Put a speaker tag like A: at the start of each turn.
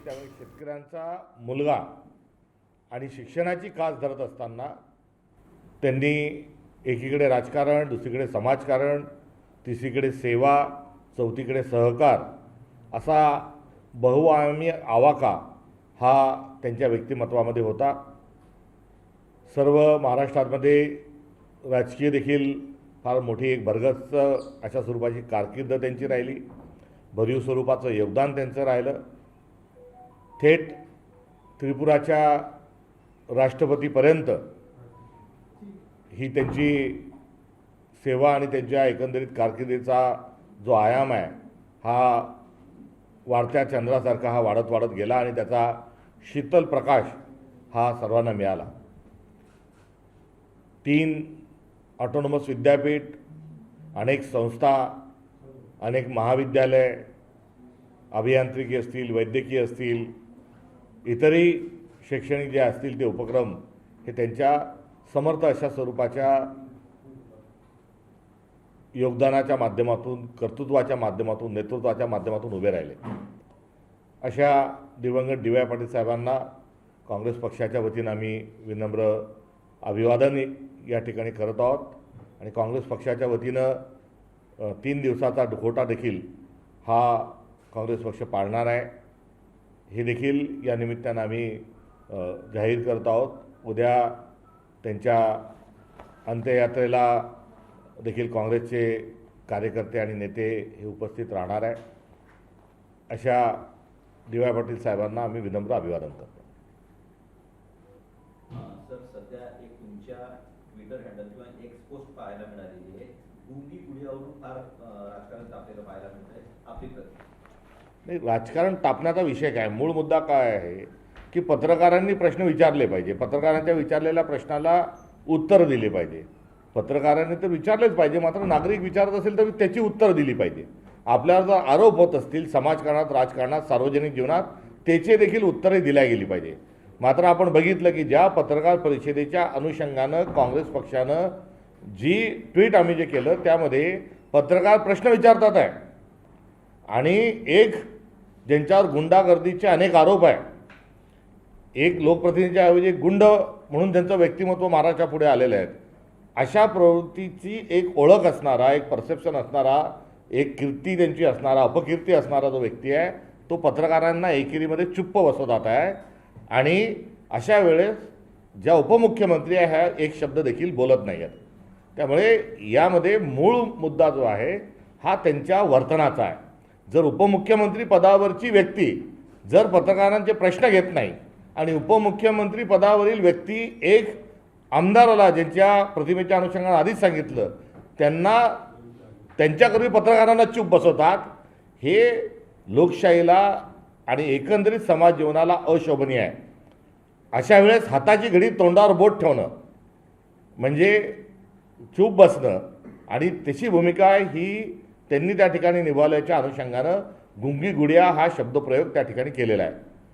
A: त्यामुळे शेतकऱ्यांचा मुलगा आणि शिक्षणाची कास धरत असताना त्यांनी एकीकडे राजकारण, दुसरीकडे समाजकारण, तिसरीकडे सेवा, चौथीकडे सहकार असा बहुआयामी आवाका हा त्यांच्या व्यक्तिमत्वामध्ये होता। सर्व महाराष्ट्रामध्ये राजकीय देखील फार मोठी एक भरगच्च अशा स्वरूपाची कारकीर्द त्यांची राहिली, भरीव स्वरूपाचं योगदान त्यांचं राहिलं। थेट त्रिपुराच्या राष्ट्रपतीपर्यंत ही त्यांची सेवा आणि त्यांच्या एकंदरीत कारकिर्दीचा जो आयाम आहे हा वाढत्या चंद्रासारखा हा वाढत वाढत गेला आणि त्याचा शीतल प्रकाश हा सर्वांना मिळाला। 3 ऑटोनॉमस विद्यापीठ, अनेक संस्था, अनेक महाविद्यालय, अभियांत्रिकी असतील, वैद्यकीय असतील, इतरही शैक्षणिक जे असतील ते उपक्रम हे त्यांच्या समर्थ अशा स्वरूपाच्या योगदानाच्या माध्यमातून, कर्तृत्वाच्या माध्यमातून, नेतृत्वाच्या माध्यमातून उभे राहिले। अशा दिवंगत डी वाय पाटील साहेबांना काँग्रेस पक्षाच्या वतीनं आम्ही विनम्र अभिवादन या ठिकाणी करत आहोत आणि काँग्रेस पक्षाच्या वतीनं 3 दिवसाचा दुखवटा देखील हा काँग्रेस पक्ष पाळणार आहे, हे देखील या निमित्तानं आम्ही जाहीर करत आहोत। उद्या त्यांच्या अंत्ययात्रेला देखील काँग्रेसचे कार्यकर्ते आणि नेते हे उपस्थित राहणार आहे। अशा डी वाय पाटील साहेबांना आम्ही विनम्र अभिवादन करतो।
B: सर, सध्या एक तुमच्या ट्विटर हँडल किंवा एक्स पोस्ट पाहायला मिळालेली आहे, गुंगी गुढीवरून फार राजकारण तापलेलं पाहायला मिळतंय, आपली प्रतिक्रिया?
A: नाही, राजकारण तापण्याचा विषय काय, मूळ मुद्दा काय आहे की पत्रकारांनी प्रश्न विचारले पाहिजे, पत्रकारांच्या विचारलेल्या प्रश्नाला उत्तर दिले पाहिजे। पत्रकारांनी तर विचारलेच पाहिजे, मात्र नागरिक विचारत असेल तर त्याची उत्तर दिली पाहिजे। आपल्यावर जर आरोप होत असतील समाजकारणात, राजकारणात, सार्वजनिक जीवनात, त्याचे देखील उत्तरे दिल्या गेली पाहिजे। मात्र आपण बघितलं की ज्या पत्रकार परिषदेच्या अनुषंगानं काँग्रेस पक्षानं जी ट्विट आम्ही जे केलं त्यामध्ये पत्रकार प्रश्न विचारतात आहे आणि एक ज्यांच्यावर गुंडागर्दीचे अनेक आरोप आहे, एक लोकप्रतिनिधीच्या ऐवजी एक गुंड म्हणून त्यांचं व्यक्तिमत्व महाराष्ट्रापुढे आलेलं आहे, अशा प्रवृत्तीची एक ओळख असणारा, एक परसेप्शन असणारा, एक कीर्ती त्यांची असणारा, अपकीर्ती असणारा जो व्यक्ती आहे तो पत्रकारांना एकेरीमध्ये चुप्प बसवत आहे आणि अशा वेळेस ज्या उपमुख्यमंत्री आहे ह्या एक शब्द देखील बोलत नाही आहेत। त्यामुळे यामध्ये मूळ मुद्दा जो आहे हा त्यांच्या वर्तनाचा आहे। जर उपमुख्यमंत्री पदावरची व्यक्ती जर पत्रकारांचे प्रश्न घेत नाही आणि उपमुख्यमंत्री पदावरील व्यक्ती एक आमदाराला ज्यांच्या प्रतिमेच्या अनुषंगाने आधीच सांगितलं त्यांना त्यांच्याकरवी पत्रकारांना चूप बसवतात, हे लोकशाहीला आणि एकंदरीत समाज जीवनाला अशोभनीय आहे। अशा वेळेस हाताची घडी तोंडावर बोट ठेवणं म्हणजे चूप बसणं आणि त्याची भूमिका ही त्यांनी त्या ठिकाणी निभावल्याच्या अनुषंगानं गुंगी गुडिया हा शब्दप्रयोग त्या ठिकाणी केलेला आहे।